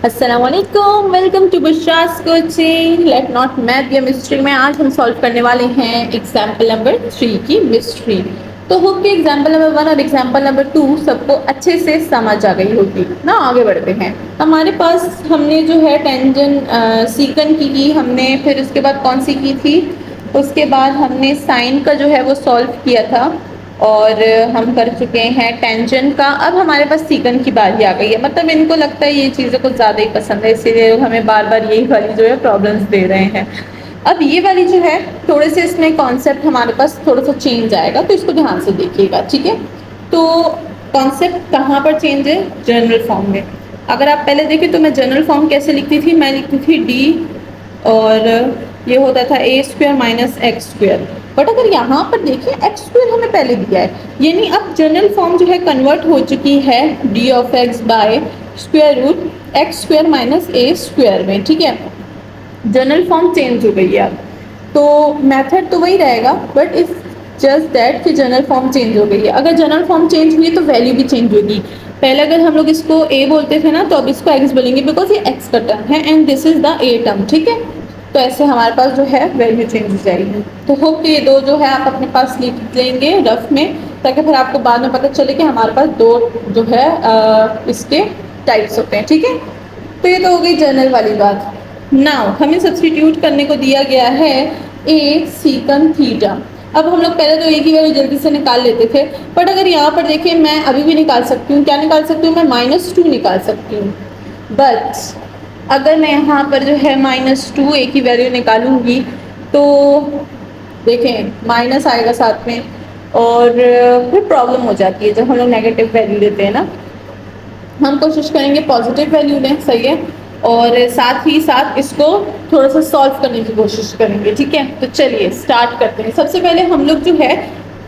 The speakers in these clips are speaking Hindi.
अस्सलामुअलैकुम, welcome to Bushra's coaching. Let not math या मिस्ट्री में आज हम सॉल्व करने वाले हैं एग्जाम्पल नंबर 3 की मिस्ट्री। तो होप कि एग्जाम्पल नंबर 1 और एग्जाम्पल नंबर 2 सबको अच्छे से समझ आ गई होगी ना। आगे बढ़ते हैं। हमारे पास हमने जो है टेंजेंट सीकन की हमने, फिर उसके बाद कौन सी की थी, उसके बाद हमने साइन का जो है वो सॉल्व किया था और हम कर चुके हैं टेंजेंट का। अब हमारे पास सीकन की बारी आ गई है। मतलब इनको लगता है ये चीज़ें कुछ ज़्यादा ही पसंद है, इसीलिए लोग हमें बार बार यही वाली जो है प्रॉब्लम्स दे रहे हैं। अब ये वाली जो है थोड़े से इसमें कॉन्सेप्ट हमारे पास थोड़ा सा चेंज आएगा, तो इसको ध्यान से देखिएगा, ठीक है। तो कॉन्सेप्ट कहाँ पर चेंज है? जनरल फॉर्म में। अगर आप पहले देखें तो मैं जनरल फॉर्म कैसे लिखती थी, मैं लिखती थी डी और ये होता था A square minus X square. But अगर यहाँ पर देखें एक्स स्क्वायर हमें पहले दिया है, यानी अब जनरल फॉर्म जो है कन्वर्ट हो चुकी है D of X by square root X square minus A square में, ठीक है। जनरल फॉर्म चेंज हो गई है अब। तो मेथड तो वही रहेगा, बट इफ जस्ट दैट कि जनरल फॉर्म चेंज हो गई है। अगर जनरल फॉर्म चेंज हुई है तो वैल्यू भी चेंज होगी। पहले अगर हम लोग इसको ए बोलते थे ना, तो अब इसको एक्स बोलेंगे, बिकॉज ये एक्स का टर्म है and this is the a term, ठीक है। तो ऐसे हमारे पास जो है वैल्यू चेंज हो जाएगी। तो होप कि ये दो जो है आप अपने पास लिख लेंगे रफ में, ताकि फिर आपको बाद में पता चले कि हमारे पास दो जो है इसके टाइप्स होते हैं, ठीक है। तो ये तो हो गई जनरल वाली बात। नाउ हमें सब्स्टिट्यूट करने को दिया गया है ए सीकन थीटा। अब हम लोग पहले तो ए की वैल्यू जल्दी से निकाल लेते थे, बट अगर यहाँ पर देखें मैं अभी भी निकाल सकती हूँ। क्या निकाल सकती हूँ? मैं -2 निकाल सकती हूँ। बट अगर मैं यहाँ पर जो है -2 ए की वैल्यू निकालूंगी तो देखें माइनस आएगा साथ में, और फिर प्रॉब्लम हो जाती है जब हम लोग नेगेटिव वैल्यू लेते हैं ना। हम कोशिश करेंगे पॉजिटिव वैल्यू लें, सही है, और साथ ही साथ इसको थोड़ा सा सॉल्व करने की कोशिश करेंगे, ठीक है। तो चलिए स्टार्ट करते हैं। सबसे पहले हम लोग जो है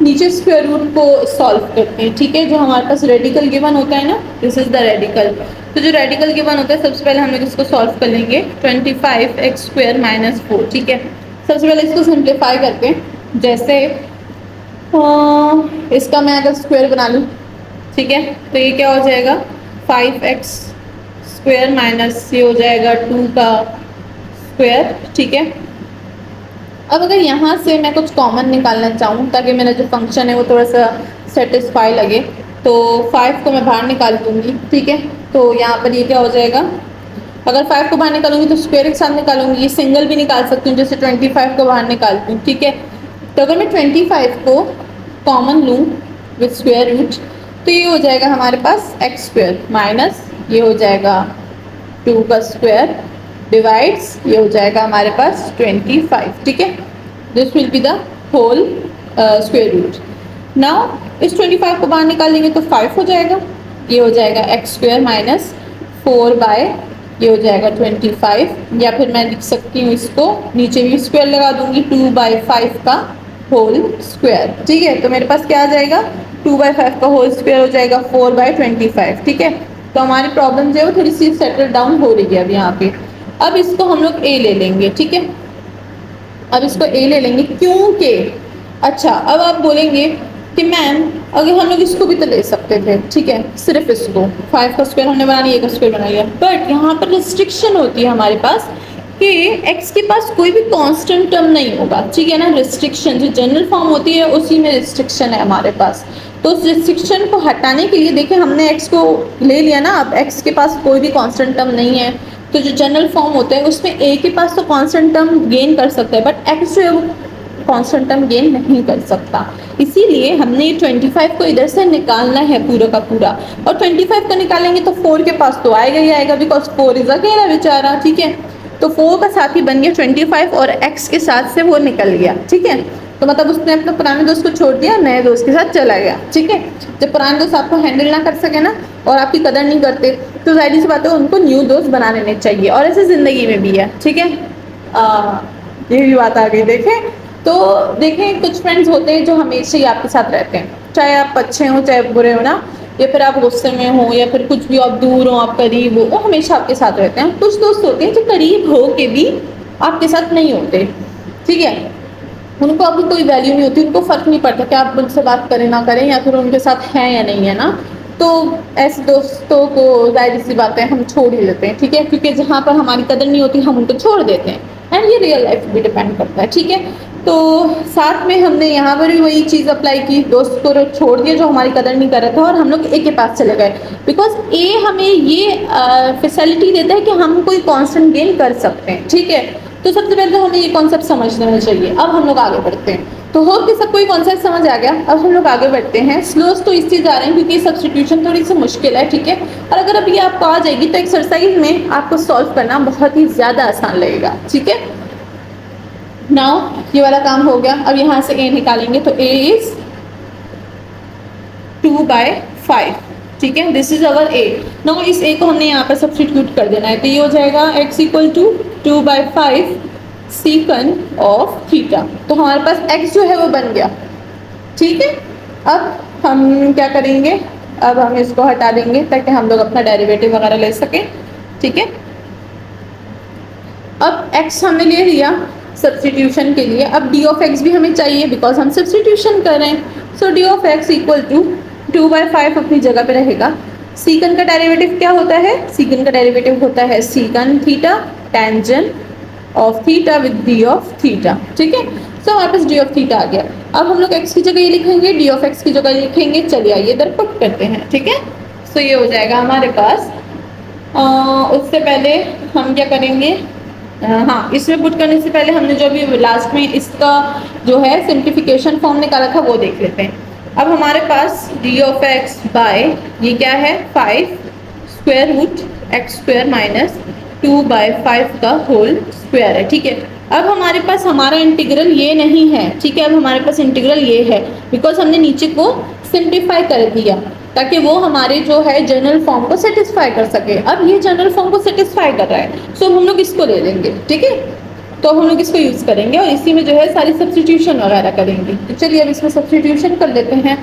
नीचे स्क्वायर रूट को सॉल्व करते हैं, ठीक है। जो हमारे पास रेडिकल गिवन होता है ना, दिस इज द रेडिकल। तो जो रेडिकल गिवन होता है सबसे पहले हम लोग इसको सॉल्व कर लेंगे। 25x² माइनस 4, ठीक है। सबसे पहले इसको सिंप्लीफाई करते हैं। जैसे इसका मैं अगर स्क्वायर बना लूँ, ठीक है, तो ये क्या हो जाएगा 5x² माइनस ये हो जाएगा 2 का स्क्वायर, ठीक है। अब अगर यहाँ से मैं कुछ कॉमन निकालना चाहूँ ताकि मेरा जो फंक्शन है वो थोड़ा सा सेटिस्फाई लगे, तो 5 को मैं बाहर निकाल दूँगी, ठीक है। तो यहाँ पर ये क्या हो जाएगा, अगर 5 को बाहर निकालूंगी तो स्क्वायर के साथ निकालूंगी, ये सिंगल भी निकाल सकती हूँ, जैसे 25 को बाहर निकालती हूँ, ठीक है। तो अगर मैं 25 को कॉमन लूँ विथ स्क्वायर रूट, तो ये हो जाएगा हमारे पास x² माइनस ये हो जाएगा 2 का स्क्वायर डिवाइड्स ये हो जाएगा हमारे पास 25, ठीक है। This will be the whole square root. Now इस 25 को बाहर निकाल लेंगे तो 5 हो जाएगा, ये हो जाएगा x² माइनस 4 बाय ये हो जाएगा 25, या फिर मैं लिख सकती हूँ इसको नीचे भी स्क्वायर लगा दूंगी 2/5 का होल स्क्वायर, ठीक है। तो मेरे पास क्या आ जाएगा 2/5 का होल स्क्वायर हो जाएगा 4/25, ठीक है। तो हमारी प्रॉब्लम जो है वो थोड़ी सी सेटल डाउन हो रही है अब यहाँ पे। अब इसको हम लोग ए ले लेंगे, ठीक है। अब इसको ए ले लेंगे क्योंकि अच्छा, अब आप बोलेंगे कि मैम अगर हम लोग इसको भी तो ले सकते थे, ठीक है, सिर्फ इसको 5 का स्क्वायर हमने बना लिया, 1 का स्क्वायर बना लिया, बट यहाँ पर रिस्ट्रिक्शन होती है हमारे पास कि x के पास कोई भी कांस्टेंट टर्म नहीं होगा, ठीक है ना। रिस्ट्रिक्शन जो जनरल फॉर्म होती है उसी में रिस्ट्रिक्शन है हमारे पास। तो उस रिस्ट्रिक्शन को हटाने के लिए देखिए हमने x को ले लिया ना, अब x के पास कोई भी कांस्टेंट टर्म नहीं है, तो जो जनरल फॉर्म होता है उसमें a के पास तो कांस्टेंट टर्म गेन कर सकता है, बट x जो है वो कांस्टेंट टर्म गेन नहीं कर सकता। इसीलिए हमने 25 को इधर से निकालना है पूरा का पूरा, और 25 को निकालेंगे तो 4 के पास तो आएगा ही आएगा, बिकॉज 4 इज अकेला बेचारा, ठीक है। तो 4 का साथ ही बन गया 25 और x के साथ से वो निकल गया, ठीक है। तो मतलब उसने अपने पुराने दोस्त को छोड़ दिया, नए दोस्त के साथ चला गया, ठीक है। जब पुराने दोस्त आपको हैंडल ना कर सके ना और आपकी कदर नहीं करते, तो जाहिर सी बात है उनको न्यू दोस्त बना लेने चाहिए, और ऐसे ज़िंदगी में भी है, ठीक है। ये भी बात आ गई। देखें तो देखें कुछ फ्रेंड्स होते हैं जो हमेशा ही आपके साथ रहते हैं, चाहे आप अच्छे हों चाहे बुरे हो ना, या फिर आप गुस्से में हो या फिर कुछ भी, आप दूर हो आप करीब हो, वो हमेशा आपके साथ रहते हैं। कुछ दोस्त होते हैं जो करीब हो के भी आपके साथ नहीं होते, ठीक है। उनको आपकी कोई वैल्यू नहीं होती, उनको फ़र्क नहीं पड़ता कि आप उनसे बात करें ना करें, या फिर उनके साथ हैं या नहीं है ना। तो ऐसे दोस्तों को जाहिर सी बात है हम छोड़ ही लेते हैं, ठीक है, क्योंकि जहाँ पर हमारी कदर नहीं होती हम उनको छोड़ देते हैं, एंड ये रियल लाइफ भी डिपेंड करता है, ठीक है। तो साथ में हमने यहाँ पर भी वही चीज़ अप्लाई की, दोस्त को छोड़ दिया जो हमारी कदर नहीं कर रहा था और हम लोग ए के पास चले गए, बिकॉज ए हमें ये फैसिलिटी देता है कि हम कोई कॉन्स्टेंट गेन कर सकते हैं, ठीक है। तो सबसे पहले तो हमें ये कॉन्सेप्ट समझ लेना चाहिए। अब हम लोग आगे बढ़ते हैं। तो होप कि सबको ये कॉन्सेप्ट समझ आ गया। अब हम लोग आगे बढ़ते हैं। स्लोस तो इसलिए जा रहे हैं क्योंकि सब्स्टिट्यूशन थोड़ी सी मुश्किल है, ठीक है। और अगर अभी आपको आ जाएगी तो एक्सरसाइज में आपको सॉल्व करना बहुत ही ज़्यादा आसान लगेगा, ठीक है। नाउ ये वाला काम हो गया। अब यहाँ से ए निकालेंगे तो ए इज 2/5, ठीक है। This is our A. Now इस ए को हमने यहाँ पर सब्स्टिट्यूट कर देना है, तो ये हो जाएगा x equal to 2/5 secant of theta. तो हमारे पास x जो है वो बन गया, ठीक है। अब हम क्या करेंगे, अब हम इसको हटा देंगे ताकि हम लोग अपना डेरिवेटिव वगैरह ले सकें, ठीक है। अब x हमने ले लिया सब्स्टिट्यूशन के लिए। अब डी ऑफ एक्स भी हमें चाहिए बिकॉज हम सब्स्टिट्यूशन कर रहे हैं। So D of X equal to 2/5 अपनी जगह पे रहेगा। सीकन का डेरिवेटिव क्या होता है, सीकन का डेरिवेटिव होता है secant theta tangent of theta with D of theta, ठीक है। सो हमारे पास डी ऑफ थीटा आ गया। अब हम लोग x की जगह ये लिखेंगे, डी ऑफ एक्स की जगह लिखेंगे। चलिए आइए इधर पुट करते हैं, ठीक है। सो ये हो जाएगा हमारे पास। उससे पहले हम क्या करेंगे, हाँ, इसमें पुट करने से पहले हमने जो भी लास्ट में इसका जो है सिंप्लीफिकेशन फॉर्म निकाला था वो देख लेते हैं। अब हमारे पास डी ऑफ एक्स बाय ये क्या है 5 square root X square minus 2/5 का होल स्क्वायर है, ठीक है। अब हमारे पास हमारा इंटीग्रल ये नहीं है, ठीक है। अब हमारे पास इंटीग्रल ये है बिकॉज हमने नीचे को सिंप्लीफाई कर दिया ताकि वो हमारे जो है जनरल फॉर्म को सेटिस्फाई कर सके। अब ये जनरल फॉर्म को सेटिस्फाई कर रहा है, सो हम लोग इसको ले लेंगे, ठीक है। तो हम लोग इसको यूज़ करेंगे और इसी में जो है सारी सब्स्टिट्यूशन वगैरह करेंगे। तो चलिए अब इसमें सब्स्टिट्यूशन कर लेते हैं।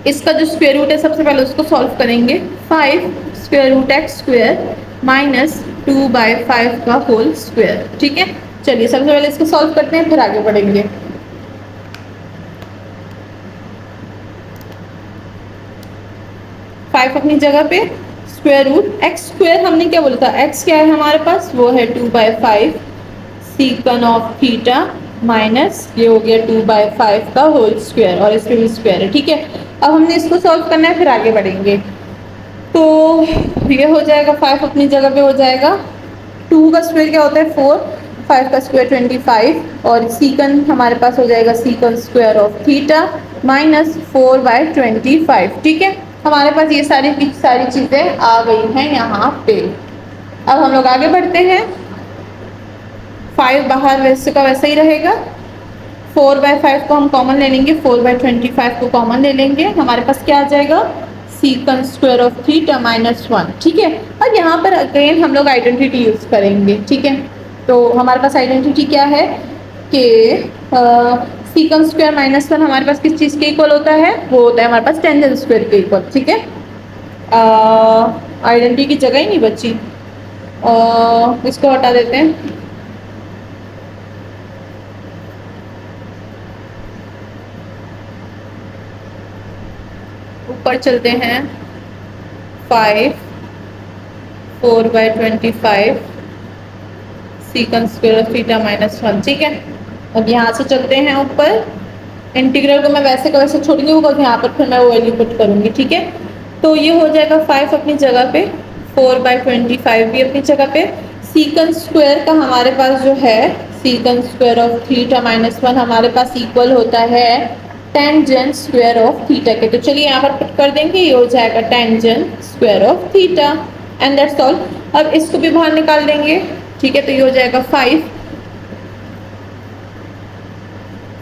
इसका जो स्क्वायर रूट है सबसे पहले उसको सॉल्व करेंगे। 5 square root X square minus 2/5 का होल स्क्वायर, ठीक है। चलिए सबसे पहले इसको सॉल्व करते हैं फिर आगे बढ़ेंगे। 5 अपनी जगह पे, स्क्वायर रूट एक्स स्क्वायर हमने क्या बोला था, एक्स क्या है हमारे पास, वो है 2/5 सीकन ऑफ थीटा माइनस ये हो गया 2/5 का होल स्क्वायर और इसमें भी स्क्वायर है, ठीक है। अब हमने इसको सॉल्व करना है फिर आगे बढ़ेंगे। तो ये हो जाएगा 5 अपनी जगह पे हो जाएगा। 2 का स्क्वायर क्या होता है 4, 5 का स्क्वायर 25 और सीकन हमारे पास हो जाएगा सीकन स्क्वायर ऑफ थीटा माइनस 4/25, ठीक है। हमारे पास ये सारी चीज़ें आ गई हैं यहाँ पे। अब हम लोग आगे बढ़ते हैं। 5 बाहर वैसे का वैसा ही रहेगा। 4/5 को हम कॉमन ले लेंगे, 4/25 को कॉमन ले लेंगे। हमारे पास क्या आ जाएगा सीकन स्क्वायर ऑफ थीटा माइनस 1, ठीक है। और यहाँ पर अगेन हम लोग आइडेंटिटी यूज़ करेंगे, ठीक है। तो हमारे पास आइडेंटिटी क्या है कि सीकन स्क्वायर माइनस 1 हमारे पास किस चीज़ के इक्वल होता है, वो होता है हमारे पास टेंजेंट स्क्वायर के इक्वल, ठीक है। आइडेंटिटी की जगह ही नहीं बची, इसको हटा देते हैं। ऊपर चलते हैं। 5 4/25 सीकन स्क्वायर ऑफ थीटा माइनस 1, ठीक है। अब यहाँ से चलते हैं ऊपर। इंटीग्रल को मैं वैसे का वैसे छोड़ूंगी बिकॉज यहाँ पर फिर मैं वो वैल्यू पुट करूँगी, ठीक है। तो ये हो जाएगा 5 अपनी जगह पे, 4/25 भी अपनी जगह पे। सीकन स्क्वायर का हमारे पास जो है सीकन स्क्वायर ऑफ थीटा माइनस 1 हमारे पास इक्वल होता है टेंजेंट स्क्वायर ऑफ थीटा के। तो चलिए यहाँ पर पुट कर देंगे, ये हो जाएगा tangent square of theta and that's all. अब इसको भी बाहर निकाल देंगे, ठीक है। तो ये हो जाएगा 5,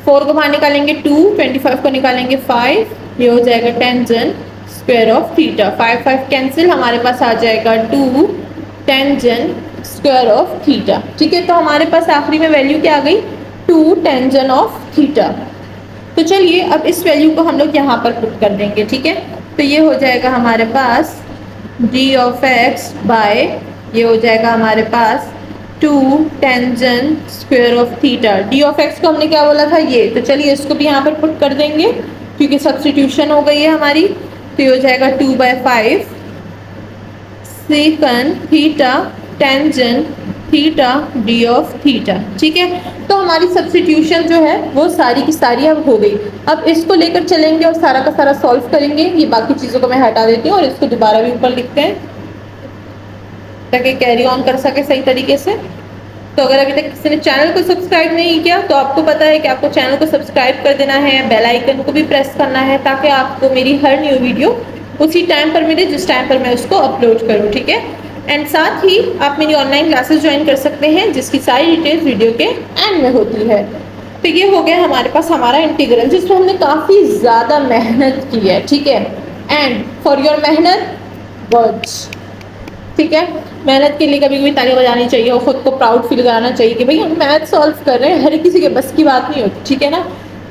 4 को बाहर निकालेंगे 2, 25 को निकालेंगे 5, ये हो जाएगा tangent square of theta. 5 5 cancel, हमारे पास आ जाएगा 2 टेंजेंट स्क्वायर ऑफ थीटा, ठीक है। तो हमारे पास आखिरी में वैल्यू क्या आ गई 2 टेंजेंट ऑफ थीटा। तो चलिए अब इस वैल्यू को हम लोग यहाँ पर पुट कर देंगे, ठीक है। तो ये हो जाएगा हमारे पास डी ऑफ एक्स बाय ये हो जाएगा हमारे पास 2 tangent square of theta. D of x को हमने क्या बोला था ये, तो चलिए इसको भी यहाँ पर पुट कर देंगे क्योंकि सब्स्टिट्यूशन हो गई है हमारी। तो ये हो जाएगा 2/5 second theta tangent theta D of theta. ठीक है, तो हमारी सब्स्टिट्यूशन जो है वो सारी की सारी अब हो गई। अब इसको लेकर चलेंगे और सारा का सारा सॉल्व करेंगे। ये बाकी चीज़ों को मैं हटा देती हूँ और इसको दोबारा भी ऊपर लिखते हैं ताकि कैरी ऑन कर सके सही तरीके से। तो अगर अभी तक किसी ने चैनल को सब्सक्राइब नहीं किया तो आपको पता है कि आपको चैनल को सब्सक्राइब कर देना है, बेल आइकन को भी प्रेस करना है ताकि आपको मेरी हर न्यू वीडियो उसी टाइम पर मिले जिस टाइम पर मैं उसको अपलोड करूँ। ठीक है, एंड साथ ही आप मेरी ऑनलाइन क्लासेस ज्वाइन कर सकते हैं जिसकी सारी डिटेल्स वीडियो के एंड में होती है। तो ये हो गया हमारे पास हमारा इंटीग्रल जिसमें हमने काफ़ी ज़्यादा मेहनत की है। ठीक है, एंड फॉर योर मेहनत वर्ड्स। ठीक है, मेहनत के लिए कभी कभी ताली बजानी चाहिए और खुद को प्राउड फील कराना चाहिए कि भाई हम मैथ सॉल्व कर रहे हैं, हर किसी के बस की बात नहीं होती। ठीक है ना,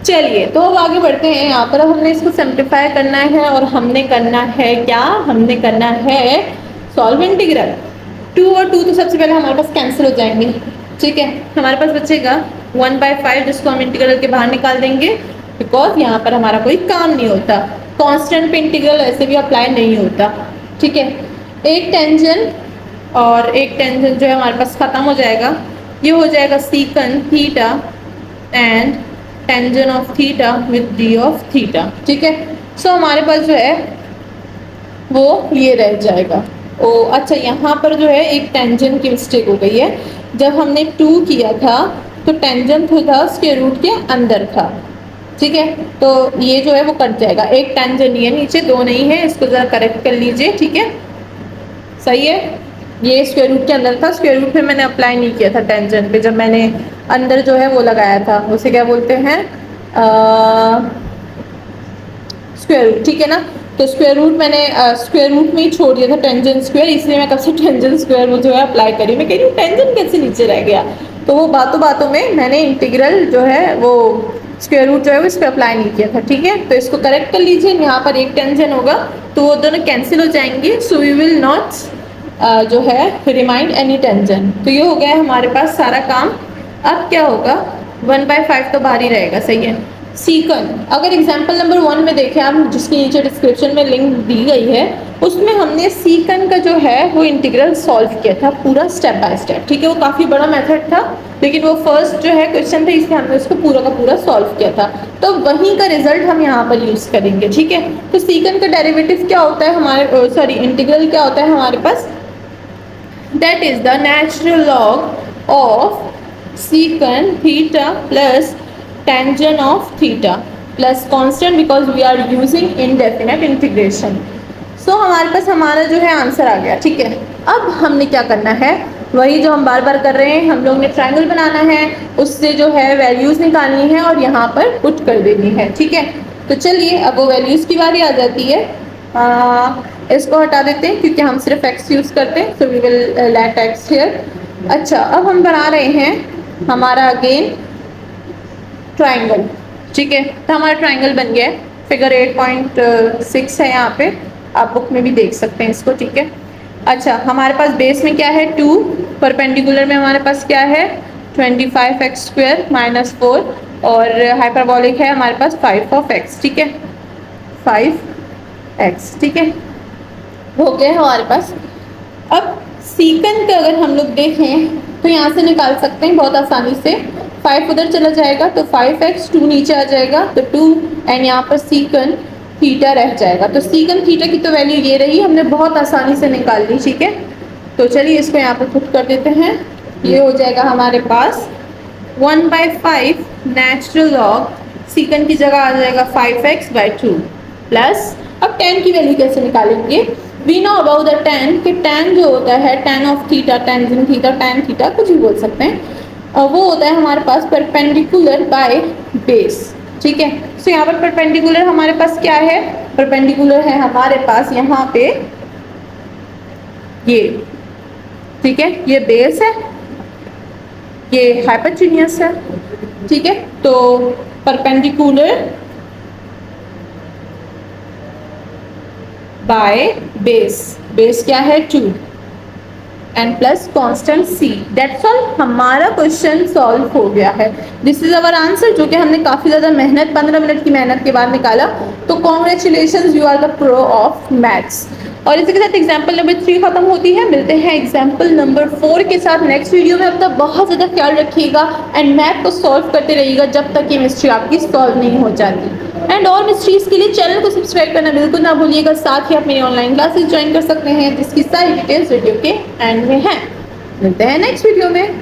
चलिए तो अब आगे बढ़ते हैं। यहाँ पर हमने इसको सिंप्लीफाई करना है और हमने करना है क्या, हमने करना है सॉल्व इंटीग्रल। 2 और 2 तो सबसे पहले हमारे पास कैंसिल हो जाएंगे। ठीक है, हमारे पास बचेगा 1/5 जिसको हम इंटीग्रल के बाहर निकाल देंगे बिकॉज यहाँ पर हमारा कोई काम नहीं होता। कांस्टेंट पे इंटीग्रल ऐसे भी अप्लाई नहीं होता। ठीक है, एक टेंजेंट और एक टेंजेंट जो है हमारे पास ख़त्म हो जाएगा। ये हो जाएगा secant theta and tangent of theta with D of theta. ठीक है, सो हमारे पास जो है वो ये रह जाएगा। ओ अच्छा, यहाँ पर जो है एक टेंजेंट की मिस्टेक हो गई है। जब हमने 2 किया था तो टेंजेंट था स्क्वायर रूट के अंदर था। ठीक है, तो ये जो है वो कट जाएगा। एक टेंजेंट ये नीचे, 2 नहीं है, इसको ज़रा करेक्ट कर लीजिए। ठीक है, सही है, ये स्क्वायर रूट के अंदर था। स्क्वायर रूट पे मैंने अप्लाई नहीं किया था टेंजेंट पे, जब मैंने अंदर जो है वो लगाया था उसे क्या बोलते हैं स्क्वायर रूट। ठीक है ना, तो स्क्वायर रूट मैंने स्क्वायर रूट में ही छोड़ दिया था टेंजेंट स्क्वायर, इसलिए मैं कब से टेंजेंट स्क्वायर वो जो है अप्लाई करी। मैं कह रही हूँ टेंजेंट कैसे नीचे रह गया, तो वो बातों बातों में मैंने इंटीग्रल जो है वो स्क्वायर रूट जो है वो इस पर अप्लाई नहीं किया था। ठीक है, तो इसको करेक्ट कर लीजिए। यहाँ पर एक टेंजेंट होगा तो वो दोनों कैंसिल हो जाएंगे, सो वी विल नॉट जो है रिमाइंड एनी टेंजेंट। तो ये हो गया हमारे पास सारा काम। अब क्या होगा, 1/5 तो बाहर ही रहेगा। सही है, सीकन अगर एग्जाम्पल नंबर 1 में देखें आप, जिसके नीचे डिस्क्रिप्शन में लिंक दी गई है, उसमें हमने सीकन का जो है वो इंटीग्रल सॉल्व किया था पूरा स्टेप बाय स्टेप। ठीक है, वो काफ़ी बड़ा मेथड था लेकिन वो फर्स्ट जो है क्वेश्चन था इसलिए हमने उसको पूरा का पूरा सॉल्व किया था। तो वहीं का रिजल्ट हम यहाँ पर यूज़ करेंगे। ठीक है, तो सीकन का डेरिवेटिव क्या होता है हमारे, सॉरी इंटीग्रल क्या होता है हमारे पास, that is the natural log of secant theta plus tangent of theta plus constant because we are using indefinite integration। so हमारे पास हमारा जो है आंसर आ गया। ठीक है, अब हमने क्या करना है, वही जो हम बार बार कर रहे हैं, हम लोग ने ट्रायंगल बनाना है, उससे जो है वैल्यूज़ निकालनी है और यहाँ पर पुट कर देनी है। ठीक है, तो चलिए अब वो वैल्यूज़ की बारी आ जाती है। इसको हटा देते हैं क्योंकि हम सिर्फ x यूज़ करते हैं, so we will let x here. अच्छा, अब हम बना रहे हैं हमारा अगेन ट्रायंगल। ठीक है, तो हमारा ट्रायंगल बन गया है, फिगर 8.6 है यहाँ पे, आप बुक में भी देख सकते हैं इसको। ठीक है, अच्छा हमारे पास बेस में क्या है 2, परपेंडिकुलर में हमारे पास क्या है 25x² - 4 और हाइपरबॉलिक है हमारे पास 5 of x। ठीक है, 5x। ठीक है, हो गया हमारे पास। अब सीकन का अगर हम लोग देखें तो यहाँ से निकाल सकते हैं बहुत आसानी से। 5 उधर चला जाएगा तो 5x, 2 नीचे आ जाएगा तो 2 एंड यहाँ पर सीकन थीटा रह जाएगा। तो सीकन थीटा की तो वैल्यू ये रही, हमने बहुत आसानी से निकाल ली। ठीक है, तो चलिए इसको यहाँ पर पुट कर देते हैं। ये हो जाएगा हमारे पास 1/5 नेचुरल लॉग, सीकन की जगह आ जाएगा 5x/2 प्लस, अब tan की वैल्यू कैसे निकालेंगे, we know about the tan कि tan जो होता है tan of theta, tangent theta, tan theta कुछ भी बोल सकते हैं, वो होता है हमारे पास परपेंडिकुलर बाय बेस। ठीक है, सो यहाँ पर परपेंडिकुलर हमारे पास क्या है, परपेंडिकुलर है हमारे पास यहाँ पे ये। ठीक है, ये बेस है, ये हाइपोटेन्यूज है। ठीक है, तो परपेंडिकुलर बाय बेस, बेस क्या है 2। And plus constant c। That's all, हमारा क्वेश्चन सॉल्व हो गया है। दिस इज अवर आंसर, जो कि हमने काफी ज्यादा मेहनत 15 मिनट की मेहनत के बाद निकाला। तो congratulation, you are the pro of maths. और इसी के साथ एग्जाम्पल नंबर 3 खत्म होती है। मिलते हैं एग्जाम्पल नंबर 4 के साथ नेक्स्ट वीडियो में। अब तक बहुत ज्यादा ख्याल रखिएगा एंड मैथ को सॉल्व करते रहिएगा जब तक ये मिस्ट्री आपकी सॉल्व नहीं हो जाती। एंड और मिस्ट्रीज के लिए चैनल को सब्सक्राइब करना बिल्कुल ना भूलिएगा। साथ ही आप मेरी ऑनलाइन क्लासेस ज्वाइन कर सकते हैं, जिसकी सारी डिटेल्स वीडियो के एंड में है। मिलते हैं नेक्स्ट वीडियो में।